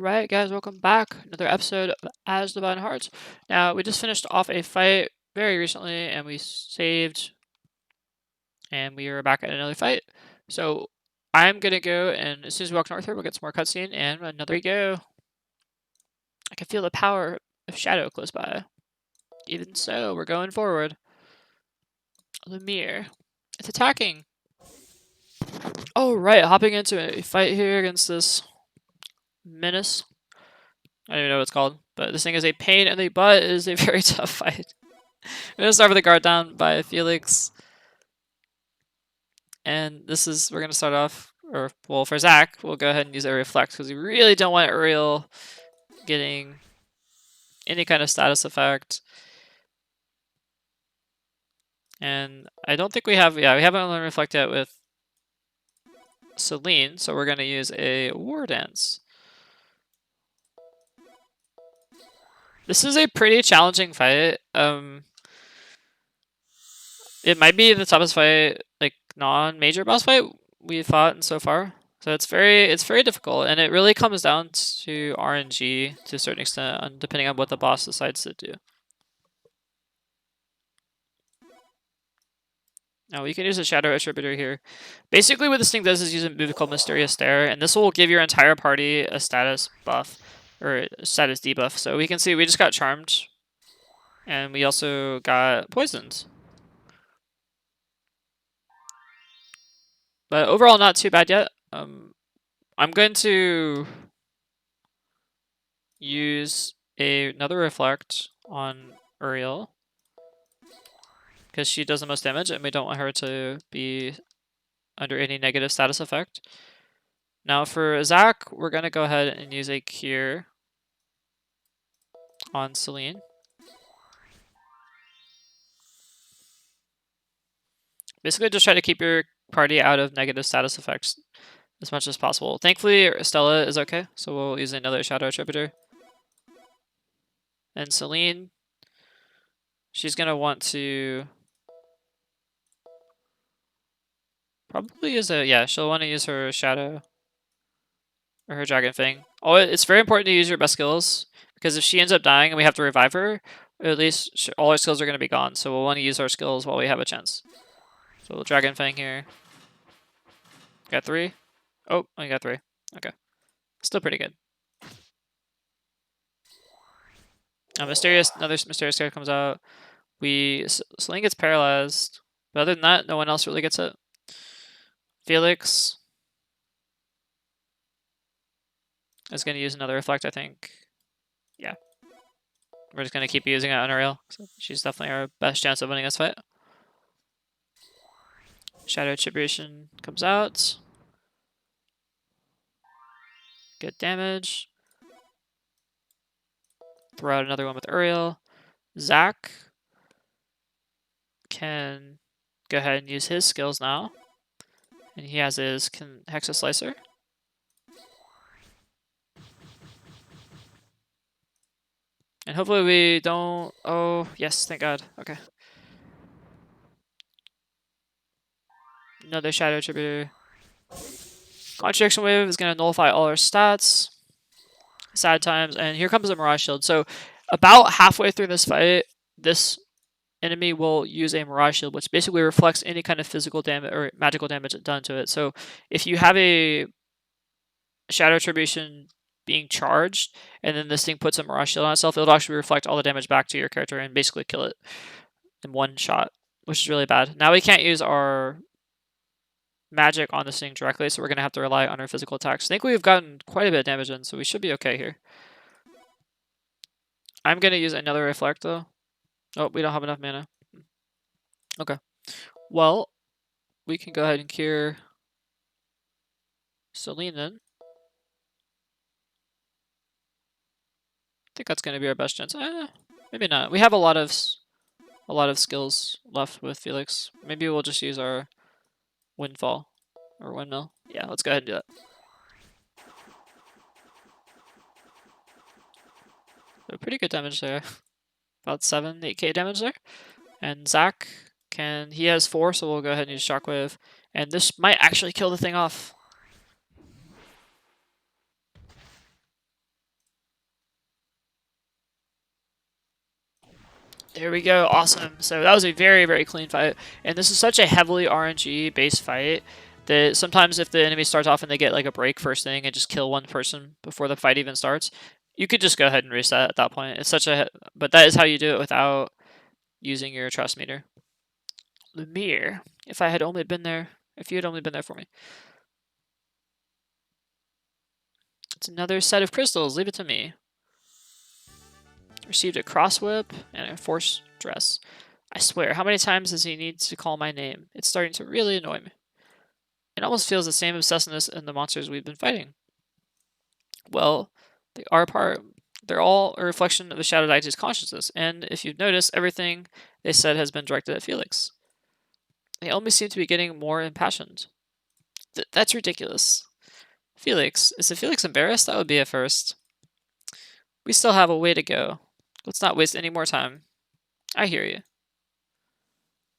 Alright guys, welcome back. Another episode of Asdivine Hearts. Now, we just finished off a fight very recently and we saved and we are back at another fight. So, I'm gonna go and as soon as we walk north here, we'll get some more cutscene and another we go. I can feel the power of shadow close by. Even so, we're going forward. Lemire. It's attacking. Alright, hopping into a fight here against this menace. I don't even know what it's called, but this thing is a pain in the butt. It is a very tough fight. I'm gonna start with a guard down by Felix. And this is, we're gonna start off, or, well, for Zach, we'll go ahead and use a reflect, because we really don't want Uriel getting any kind of status effect. And I don't think we have, we haven't learned reflect yet with Celine, so we're gonna use a war dance. This is a pretty challenging fight. It might be the toughest fight, like non-major boss fight we've fought in so far. So it's very difficult, and it really comes down to RNG to a certain extent, depending on what the boss decides to do. Now we can use a Shadow Attributor here. Basically what this thing does is use a move called Mysterious Stare, and this will give your entire party a status buff, or a status debuff. So we can see we just got Charmed, and we also got Poisoned. But overall not too bad yet. I'm going to use another Reflect on Uriel, because she does the most damage and we don't want her to be under any negative status effect. Now for Zach, we're going to go ahead and use a Cure on Celine. Basically just try to keep your party out of negative status effects as much as possible. Thankfully Stella is okay, so we'll use another Shadow Attributor. And Celine, she's going to want to probably use she'll want to use her Shadow or her Dragon Fang. Oh, it's very important to use your best skills, because if she ends up dying and we have to revive her, at least all our skills are going to be gone, so we'll want to use our skills while we have a chance. So we'll Dragon Fang here. Got 3? Oh, I got 3. Okay. Still pretty good. Another Mysterious card comes out. Celine gets paralyzed. But other than that, no one else really gets it. Felix is going to use another Reflect, I think. Yeah. We're just going to keep using it on Uriel. So she's definitely our best chance of winning this fight. Shadow Attribution comes out. Good damage. Throw out another one with Uriel. Zach can go ahead and use his skills now. And he has his Hexa Slicer. And hopefully we don't... Oh, yes, thank God. Okay. Another Shadow Attributor. Contradiction Wave is going to nullify all our stats. Sad times. And here comes a Mirage Shield. So about halfway through this fight, this enemy will use a Mirage Shield, which basically reflects any kind of physical damage or magical damage done to it. So if you have a Shadow Attribution being charged, and then this thing puts a Mirage Shield on itself, it'll actually reflect all the damage back to your character and basically kill it in one shot, which is really bad. Now we can't use our magic on this thing directly, so we're going to have to rely on our physical attacks. I think we've gotten quite a bit of damage in, so we should be okay here. I'm going to use another Reflect, though. Oh, we don't have enough mana. Okay. Well, we can go ahead and cure Celine then. I think that's going to be our best chance. Maybe not. We have a lot of skills left with Felix. Maybe we'll just use our Windfall or Windmill. Yeah, let's go ahead and do that. So pretty good damage there. About 8k damage there. And Zach he has 4, so we'll go ahead and use Shockwave. And this might actually kill the thing off. There we go. Awesome. So that was a very, very clean fight. And this is such a heavily RNG based fight that sometimes if the enemy starts off and they get like a break first thing and just kill one person before the fight even starts, you could just go ahead and reset at that point. It's such a, but that is how you do it without using your trust meter. Lumiere, if I had only been there, if you had only been there for me. It's another set of crystals. Leave it to me. Received a cross whip and a force dress. I swear, how many times does he need to call my name? It's starting to really annoy me. It almost feels the same obsessiveness in the monsters we've been fighting. Well, they are they're all a reflection of the Shadow Deity's consciousness, and if you've noticed, everything they said has been directed at Felix. They only seem to be getting more impassioned. That's ridiculous. Felix, is Felix embarrassed? That would be a first. We still have a way to go. Let's not waste any more time. I hear you.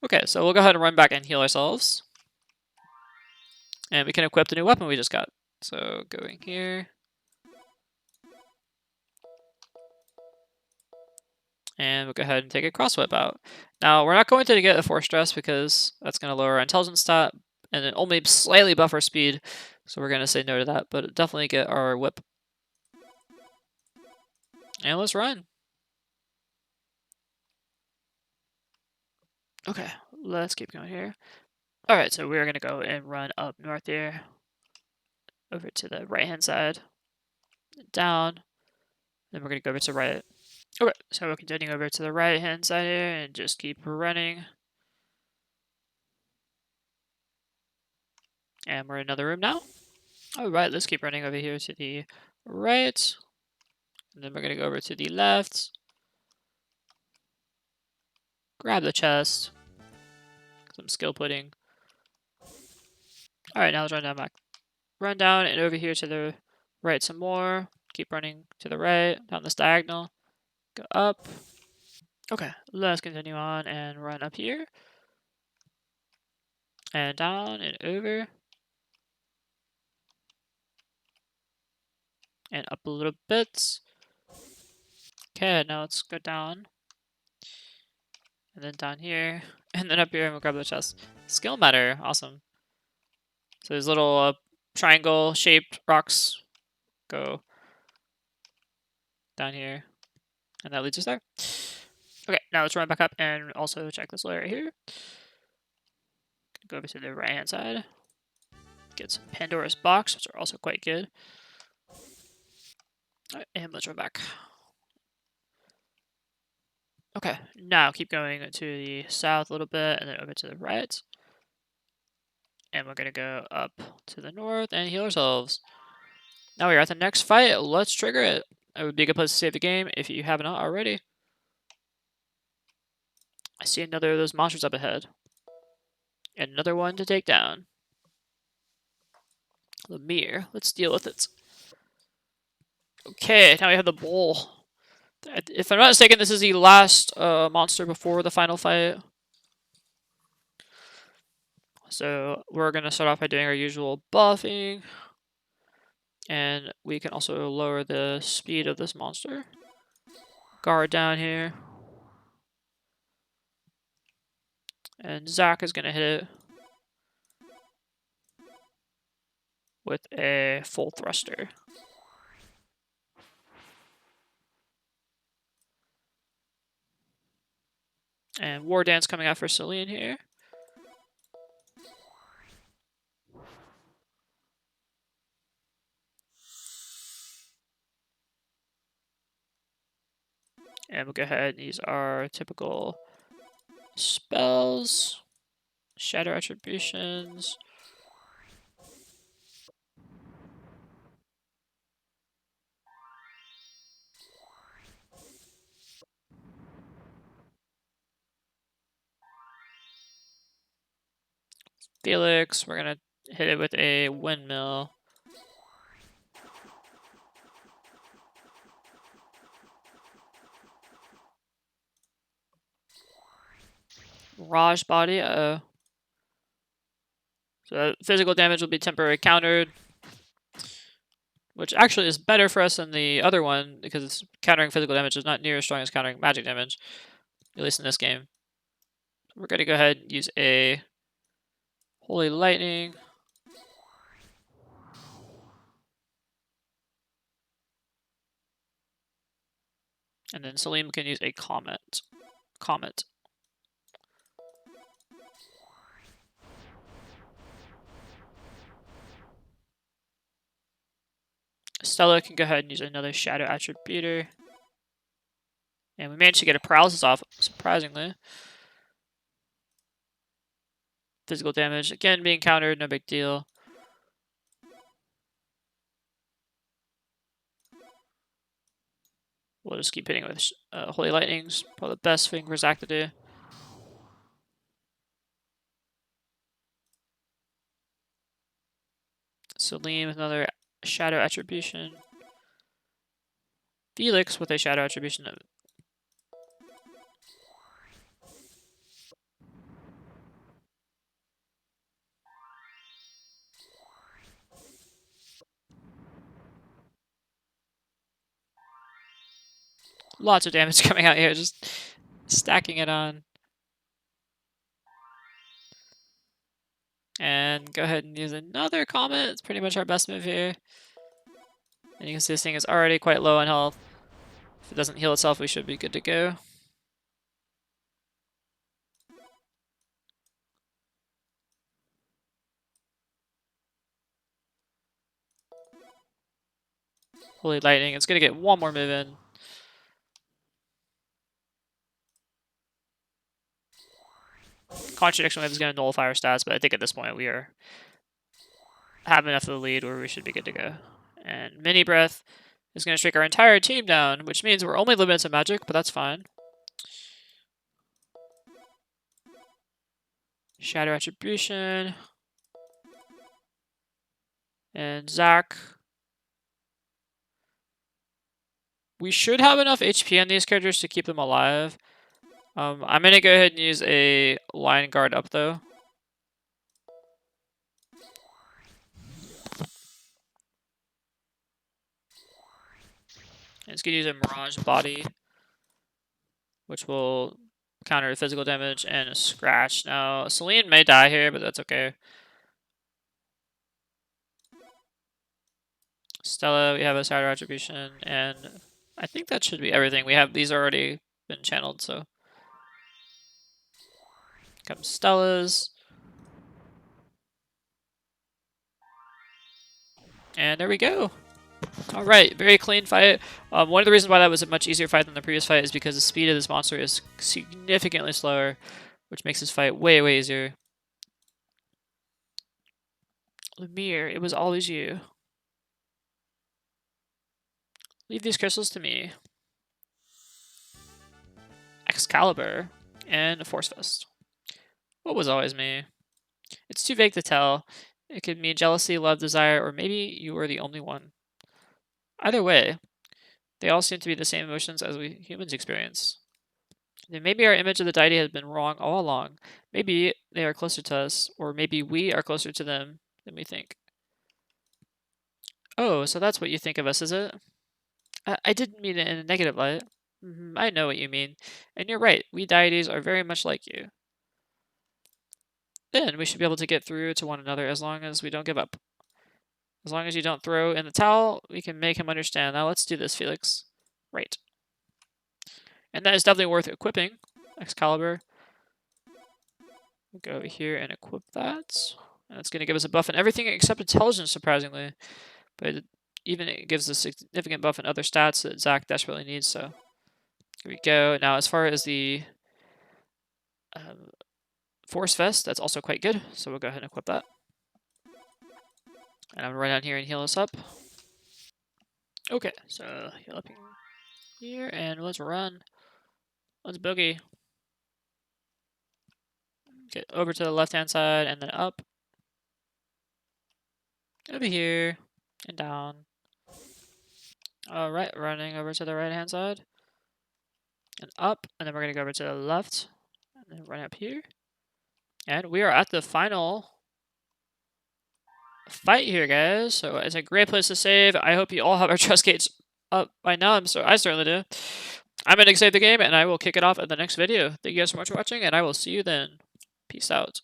Okay, so we'll go ahead and run back and heal ourselves. And we can equip the new weapon we just got. So going here. And we'll go ahead and take a cross whip out. Now, we're not going to get a force stress because that's going to lower our intelligence stat and then only slightly buff our speed. So we're going to say no to that, but definitely get our whip. And let's run. Okay, let's keep going here. Alright, so we're going to go and run up north here. Over to the right-hand side. Down. Then we're going to go over to the right. Okay, so we're continuing over to the right-hand side here and just keep running. And we're in another room now. Alright, let's keep running over here to the right. And then we're going to go over to the left. Grab the chest. Some skill pudding. Alright, now let's run down back. Run down and over here to the right some more. Keep running to the right, down this diagonal. Go up. Okay, let's continue on and run up here. And down and over. And up a little bit. Okay, now let's go down. And then down here. And then up here and we'll grab the chest. Skill matter. Awesome. So these little triangle shaped rocks go down here. And that leads us there. Okay, now let's run back up and also check this layer right here. Go over to the right hand side. Get some Pandora's box, which are also quite good. Alright, and let's run back. Okay, now keep going to the south a little bit and then over to the right. And we're going to go up to the north and heal ourselves. Now we're at the next fight. Let's trigger it. It would be a good place to save the game if you have not already. I see another of those monsters up ahead. And another one to take down. Lumiere. Let's deal with it. Okay, now we have the bull. If I'm not mistaken, this is the last monster before the final fight. So we're going to start off by doing our usual buffing. And we can also lower the speed of this monster. Guard down here. And Zach is going to hit it with a full thruster. And War Dance coming out for Celine here. And we'll go ahead and use our typical spells. Shadow Attributions. Felix, we're going to hit it with a windmill. Raj body, So physical damage will be temporarily countered. Which actually is better for us than the other one, because countering physical damage is not near as strong as countering magic damage. at least in this game. We're going to go ahead and use a Holy Lightning. And then Salim can use a Comet. Stella can go ahead and use another Shadow Attributor. And we managed to get a Paralysis off, surprisingly. Physical damage, again being countered, no big deal. We'll just keep hitting with Holy Lightnings. Probably the best thing for Zach to do. Salim with another Shadow Attribution. Felix with a Shadow Attribution. Lots of damage coming out here, just stacking it on. And go ahead and use another Comet. It's pretty much our best move here. And you can see this thing is already quite low on health. If it doesn't heal itself, we should be good to go. Holy Lightning. It's going to get one more move in. Contradiction Wave is going to nullify our stats, but I think at this point we have enough of the lead where we should be good to go. And Mini Breath is going to strike our entire team down, which means we're only limited to magic, but that's fine. Shadow Attribution. And Zach. We should have enough HP on these characters to keep them alive. I'm going to go ahead and use a Line Guard up, though. And it's going to use a Mirage Body, which will counter physical damage and a scratch. Now, Celine may die here, but that's okay. Stella, we have a Shadow Attribution, and I think that should be everything. We have these already been channeled, so. Comes Stella's. And there we go. Alright, very clean fight. One of the reasons why that was a much easier fight than the previous fight is because the speed of this monster is significantly slower, which makes this fight way, way easier. Lemire, it was always you. Leave these crystals to me. Excalibur, and a Force Fist. What was always me? It's too vague to tell. It could mean jealousy, love, desire, or maybe you were the only one. Either way, they all seem to be the same emotions as we humans experience. Then maybe our image of the deity has been wrong all along. Maybe they are closer to us, or maybe we are closer to them than we think. Oh, so that's what you think of us, is it? I didn't mean it in a negative light. I know what you mean. And you're right, we deities are very much like you. Then we should be able to get through to one another as long as we don't give up. As long as you don't throw in the towel, we can make him understand. Now let's do this, Felix. Right. And that is definitely worth equipping. Excalibur. We'll go over here and equip that. And it's going to give us a buff in everything except intelligence, surprisingly. But even it gives a significant buff in other stats that Zach desperately needs, so here we go. Now, as far as the Force Vest, that's also quite good, so we'll go ahead and equip that. And I'm going to run down here and heal us up. Okay, so heal up here, and let's run. Let's boogie. Get over to the left-hand side, and then up. Over here, and down. Alright, running over to the right-hand side. And up, and then we're going to go over to the left, and then run up here. And we are at the final fight here, guys. So it's a great place to save. I hope you all have our trust gates up by now. I certainly do. I'm going to save the game, and I will kick it off in the next video. Thank you guys so much for watching, and I will see you then. Peace out.